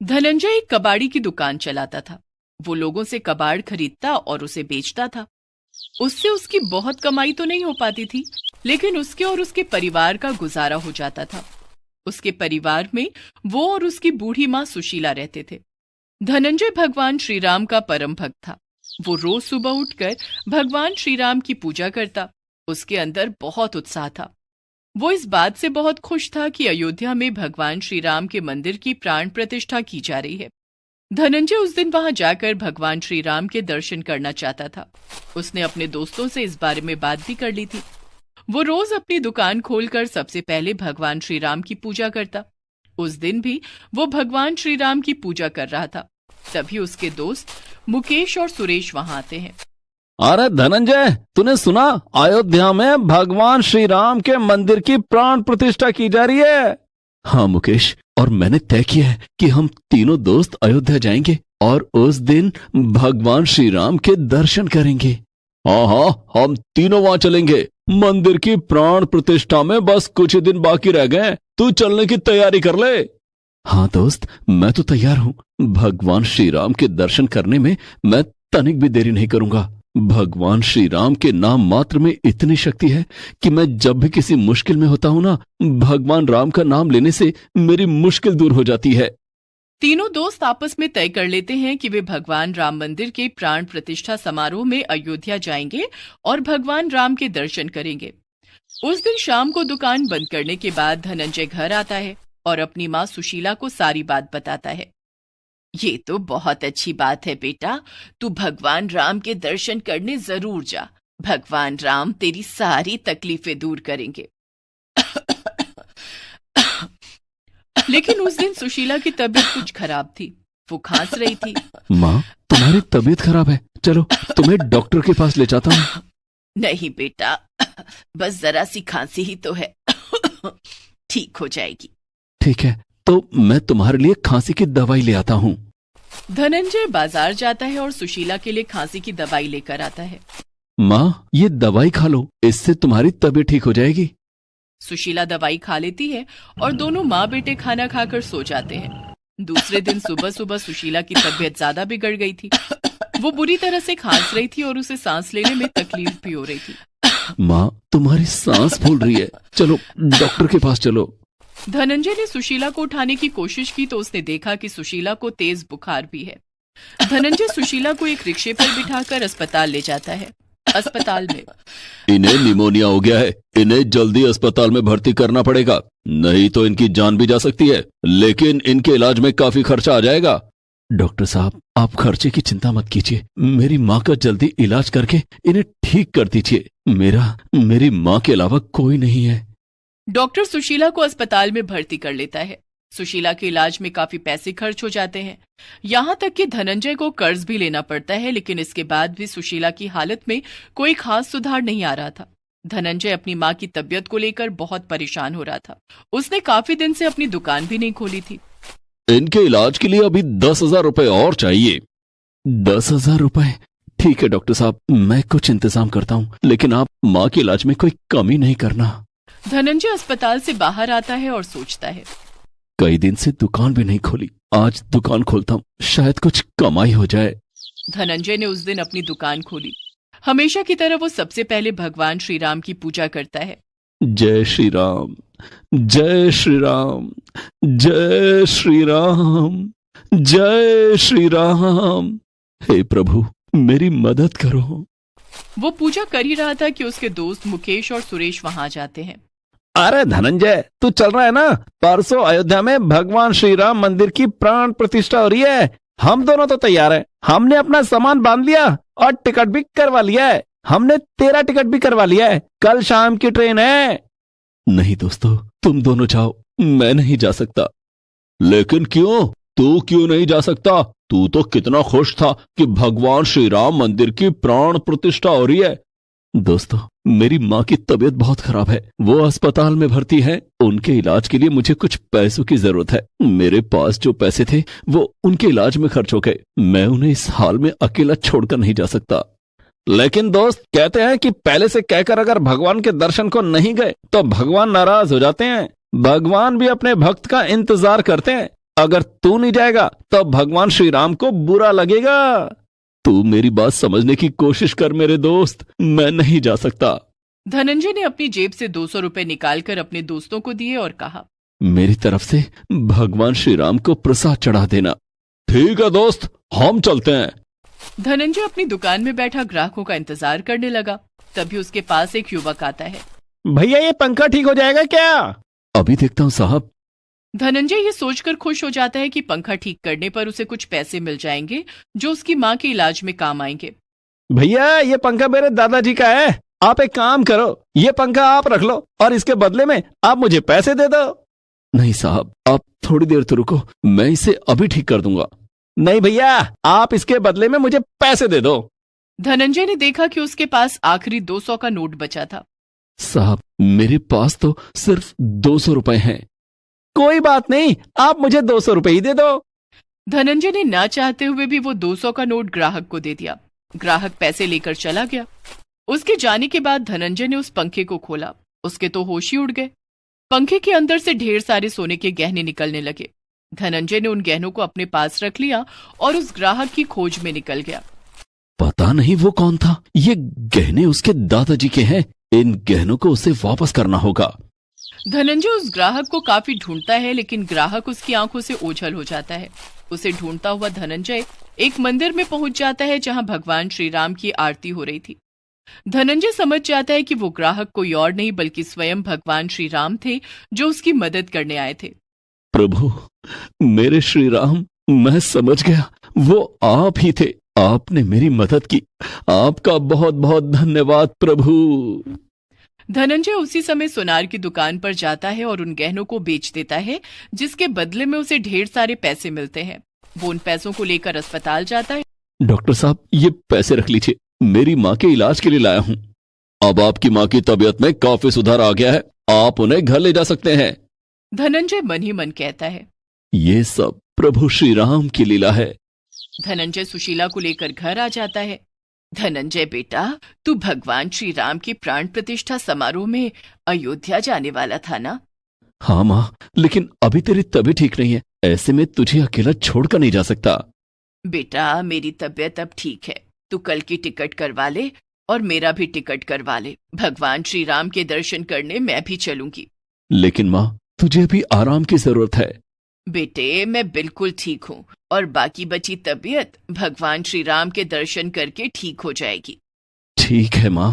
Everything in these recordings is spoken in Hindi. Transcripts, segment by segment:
धनंजय एक कबाड़ी की दुकान चलाता था। वो लोगों से कबाड़ खरीदता और उसे बेचता था। उससे उसकी बहुत कमाई तो नहीं हो पाती थी, लेकिन उसके और उसके परिवार का गुजारा हो जाता था। उसके परिवार में वो और उसकी बूढ़ी माँ सुशीला रहते थे। धनंजय भगवान श्री राम का परम भक्त था। वो रोज सुबह उठकर भगवान श्री राम की पूजा करता। उसके अंदर बहुत उत्साह था। वो इस बात से बहुत खुश था कि अयोध्या में भगवान श्री राम के मंदिर की प्राण प्रतिष्ठा की जा रही है। धनंजय उस दिन वहां जाकर भगवान श्री राम के दर्शन करना चाहता था। उसने अपने दोस्तों से इस बारे में बात भी कर ली थी। वो रोज अपनी दुकान खोलकर सबसे पहले भगवान श्री राम की पूजा करता। उस दिन भी वो भगवान श्री राम की पूजा कर रहा था। तभी उसके दोस्त मुकेश और सुरेश वहां आते हैं। अरे धनंजय, तूने सुना? अयोध्या में भगवान श्री राम के मंदिर की प्राण प्रतिष्ठा की जा रही है। हाँ मुकेश, और मैंने तय किया है कि हम तीनों दोस्त अयोध्या जाएंगे और उस दिन भगवान श्री राम के दर्शन करेंगे। हाँ हाँ, हम तीनों वहां चलेंगे। मंदिर की प्राण प्रतिष्ठा में बस कुछ ही दिन बाकी रह गए। तू चलने की तैयारी कर ले। हाँ दोस्त, मैं तो तैयार हूँ। भगवान श्री राम के दर्शन करने में मैं तनिक भी देरी नहीं करूंगा। भगवान श्री राम के नाम मात्र में इतनी शक्ति है कि मैं जब भी किसी मुश्किल में होता हूं ना, भगवान राम का नाम लेने से मेरी मुश्किल दूर हो जाती है। तीनों दोस्त आपस में तय कर लेते हैं कि वे भगवान राम मंदिर के प्राण प्रतिष्ठा समारोह में अयोध्या जाएंगे और भगवान राम के दर्शन करेंगे। उस दिन शाम को दुकान बंद करने के बाद धनंजय घर आता है और अपनी माँ सुशीला को सारी बात बताता है। ये तो बहुत अच्छी बात है बेटा, तू भगवान राम के दर्शन करने जरूर जा। भगवान राम तेरी सारी तकलीफें दूर करेंगे। लेकिन उस दिन सुशीला की तबीयत कुछ खराब थी। वो खांस रही थी। माँ, तुम्हारी तबीयत खराब है, चलो तुम्हें डॉक्टर के पास ले जाता हूँ। नहीं बेटा, बस जरा सी खांसी ही तो है। ठीक हो जाएगी। ठीक है, तो मैं तुम्हारे लिए खांसी की दवाई ले आता हूँ। धनंजय बाजार जाता है और सुशीला के लिए खांसी की दवाई लेकर आता है। माँ, ये दवाई खा लो, इससे तुम्हारी तबीयत ठीक हो जाएगी। सुशीला दवाई खा लेती है और दोनों माँ बेटे खाना खाकर सो जाते हैं। दूसरे दिन सुबह सुबह सुशीला की तबीयत ज्यादा बिगड़ गई थी। वो बुरी तरह से खांस रही थी और उसे सांस लेने में तकलीफ भी हो रही थी। माँ, तुम्हारी सांस फूल रही है, चलो डॉक्टर के पास चलो। धनंजय ने सुशीला को उठाने की कोशिश की तो उसने देखा कि सुशीला को तेज बुखार भी है। धनंजय सुशीला को एक रिक्शे पर बिठाकर अस्पताल ले जाता है। अस्पताल में इन्हें निमोनिया हो गया है, इन्हें जल्दी अस्पताल में भर्ती करना पड़ेगा, नहीं तो इनकी जान भी जा सकती है। लेकिन इनके इलाज में काफी खर्चा आ जाएगा। डॉक्टर साहब, आप खर्चे की चिंता मत कीजिए, मेरी माँ का जल्दी इलाज करके इन्हें ठीक कर दीजिए। मेरी माँ के अलावा कोई नहीं है। डॉक्टर सुशीला को अस्पताल में भर्ती कर लेता है। सुशीला के इलाज में काफी पैसे खर्च हो जाते हैं। यहाँ तक कि धनंजय को कर्ज भी लेना पड़ता है, लेकिन इसके बाद भी सुशीला की हालत में कोई खास सुधार नहीं आ रहा था। धनंजय अपनी माँ की तबीयत को लेकर बहुत परेशान हो रहा था। उसने काफी दिन से अपनी दुकान भी नहीं खोली थी। इनके इलाज के लिए अभी 10,000 रुपए और चाहिए। 10,000 रुपए? ठीक है डॉक्टर साहब, मैं कुछ इंतजाम करता हूँ, लेकिन आप माँ के इलाज में कोई कमी नहीं करना। धनंजय अस्पताल से बाहर आता है और सोचता है, कई दिन से दुकान भी नहीं खोली, आज दुकान खोलता हूँ, शायद कुछ कमाई हो जाए। धनंजय ने उस दिन अपनी दुकान खोली। हमेशा की तरह वो सबसे पहले भगवान श्री राम की पूजा करता है। जय श्री राम, जय श्री राम, जय श्री राम, जय श्री राम। हे प्रभु, मेरी मदद करो। वो पूजा कर ही रहा था कि उसके दोस्त मुकेश और सुरेश वहां आ जाते हैं। अरे धनंजय, तू चल रहा है ना? परसों अयोध्या में भगवान श्री राम मंदिर की प्राण प्रतिष्ठा हो रही है। हम दोनों तो तैयार हैं। हमने अपना सामान बांध लिया और टिकट भी करवा लिया है। हमने तेरा टिकट भी करवा लिया है, कल शाम की ट्रेन है। नहीं दोस्तों, तुम दोनों जाओ, मैं नहीं जा सकता। लेकिन क्यों? तू क्यों नहीं जा सकता? तू तो कितना खुश था कि भगवान श्री राम मंदिर की प्राण प्रतिष्ठा हो रही है। दोस्तों, मेरी माँ की तबीयत बहुत खराब है, वो अस्पताल में भर्ती है। उनके इलाज के लिए मुझे कुछ पैसों की जरूरत है। मेरे पास जो पैसे थे वो उनके इलाज में खर्च हो गए। मैं उन्हें इस हाल में अकेला छोड़कर नहीं जा सकता। लेकिन दोस्त, कहते हैं कि पहले से कहकर अगर भगवान के दर्शन को नहीं गए तो भगवान नाराज हो जाते हैं। भगवान भी अपने भक्त का इंतजार करते हैं। अगर तू नहीं जाएगा तो भगवान श्री राम को बुरा लगेगा। तू मेरी बात समझने की कोशिश कर मेरे दोस्त, मैं नहीं जा सकता। धनंजय ने अपनी जेब से 200 रुपए निकालकर अपने दोस्तों को दिए और कहा, मेरी तरफ से भगवान श्री राम को प्रसाद चढ़ा देना। ठीक है दोस्त, हम चलते हैं। धनंजय अपनी दुकान में बैठा ग्राहकों का इंतजार करने लगा। तभी उसके पास एक युवक आता है। भैया ये पंखा ठीक हो जाएगा क्या? अभी देखता हूँ साहब। धनंजय ये सोचकर खुश हो जाता है कि पंखा ठीक करने पर उसे कुछ पैसे मिल जाएंगे जो उसकी माँ के इलाज में काम आएंगे। भैया ये पंखा मेरे दादाजी का है, आप एक काम करो, ये पंखा आप रख लो और इसके बदले में आप मुझे पैसे दे दो। नहीं साहब, आप थोड़ी देर तो रुको, मैं इसे अभी ठीक कर दूंगा। नहीं भैया, आप इसके बदले में मुझे पैसे दे दो। धनंजय ने देखा कि उसके पास आखिरी 200 का नोट बचा था। साहब मेरे पास तो सिर्फ 200 रुपए हैं। कोई बात नहीं, आप मुझे 200 रुपए ही दे दो। धनंजय ने ना चाहते हुए भी वो 200 का नोट ग्राहक को दे दिया। ग्राहक पैसे लेकर चला गया। उसके जाने के बाद धनंजय ने उस पंखे को खोला। उसके तो होश ही उड़ गए। पंखे के अंदर से ढेर सारे सोने के गहने निकलने लगे। धनंजय ने उन गहनों को अपने पास रख लिया और उस ग्राहक की खोज में निकल गया। पता नहीं वो कौन था, ये गहने उसके दादाजी के हैं। इन गहनों को उसे वापस करना होगा। धनंजय उस ग्राहक को काफी ढूंढता है, लेकिन ग्राहक उसकी आंखों से ओझल हो जाता है। उसे ढूंढता हुआ धनंजय एक मंदिर में पहुंच जाता है जहां भगवान श्री राम की आरती हो रही थी। धनंजय समझ जाता है कि वो ग्राहक कोई और नहीं बल्कि स्वयं भगवान श्री राम थे जो उसकी मदद करने आए थे। प्रभु मेरे श्री राम, मैं समझ गया, वो आप ही थे। आपने मेरी मदद की, आपका बहुत बहुत धन्यवाद प्रभु। धनंजय उसी समय सुनार की दुकान पर जाता है और उन गहनों को बेच देता है, जिसके बदले में उसे ढेर सारे पैसे मिलते हैं। वो उन पैसों को लेकर अस्पताल जाता है। डॉक्टर साहब ये पैसे रख लीजिए, मेरी माँ के इलाज के लिए लाया हूँ। अब आपकी माँ की तबीयत में काफी सुधार आ गया है, आप उन्हें घर ले जा सकते हैं। धनंजय मन ही मन कहता है, ये सब प्रभु श्री राम की लीला है। धनंजय सुशीला को लेकर घर आ जाता है। धनंजय बेटा, तू भगवान श्री राम के प्राण प्रतिष्ठा समारोह में अयोध्या जाने वाला था ना? हाँ माँ, लेकिन अभी तेरी तबीयत ठीक नहीं है, ऐसे में तुझे अकेला छोड़कर नहीं जा सकता। बेटा मेरी तबीयत अब ठीक है, तू कल की टिकट करवा ले और मेरा भी टिकट करवा ले। भगवान श्री राम के दर्शन करने मैं भी चलूंगी। लेकिन माँ तुझे भी आराम की जरूरत है। बेटे मैं बिल्कुल ठीक हूँ और बाकी बची तबीयत भगवान श्री राम के दर्शन करके ठीक हो जाएगी। ठीक है माँ।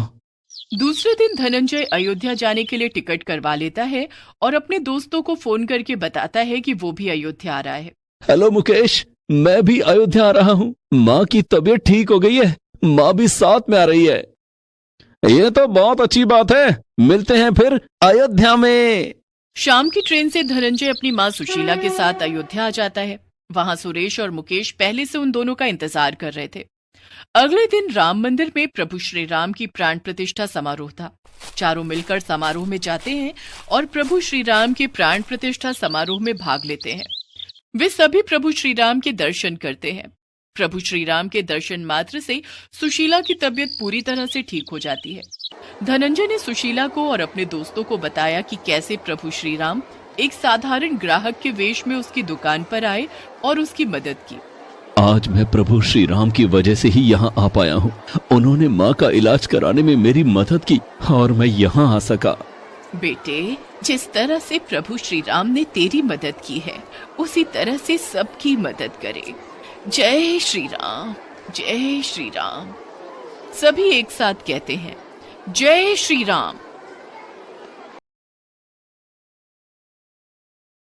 दूसरे दिन धनंजय अयोध्या जाने के लिए टिकट करवा लेता है और अपने दोस्तों को फोन करके बताता है कि वो भी अयोध्या आ रहा है। हेलो मुकेश, मैं भी अयोध्या आ रहा हूँ। माँ की तबीयत ठीक हो गई है, माँ भी साथ में आ रही है। ये तो बहुत अच्छी बात है, मिलते हैं फिर अयोध्या में। शाम की ट्रेन से धनंजय अपनी माँ सुशीला के साथ अयोध्या आ जाता है। वहां सुरेश और मुकेश पहले से उन दोनों का इंतजार कर रहे थे। अगले दिन राम मंदिर में प्रभु श्री राम की प्राण प्रतिष्ठा समारोह था। चारों मिलकर समारोह में जाते हैं और प्रभु श्री राम के प्राण प्रतिष्ठा समारोह में भाग लेते हैं। वे सभी प्रभु श्री राम के दर्शन करते हैं। प्रभु श्री राम के दर्शन मात्र से सुशीला की तबीयत पूरी तरह से ठीक हो जाती है। धनंजय ने सुशीला को और अपने दोस्तों को बताया कि कैसे प्रभु श्री राम एक साधारण ग्राहक के वेश में उसकी दुकान पर आए और उसकी मदद की। आज मैं प्रभु श्री राम की वजह से ही यहाँ आ पाया हूँ। उन्होंने माँ का इलाज कराने में मेरी मदद की और मैं यहाँ आ सका। बेटे, जिस तरह से प्रभु श्री राम ने तेरी मदद की है, उसी तरह से सबकी मदद करे। जय श्री राम, जय श्री राम। सभी एक साथ कहते हैं, जय श्री राम।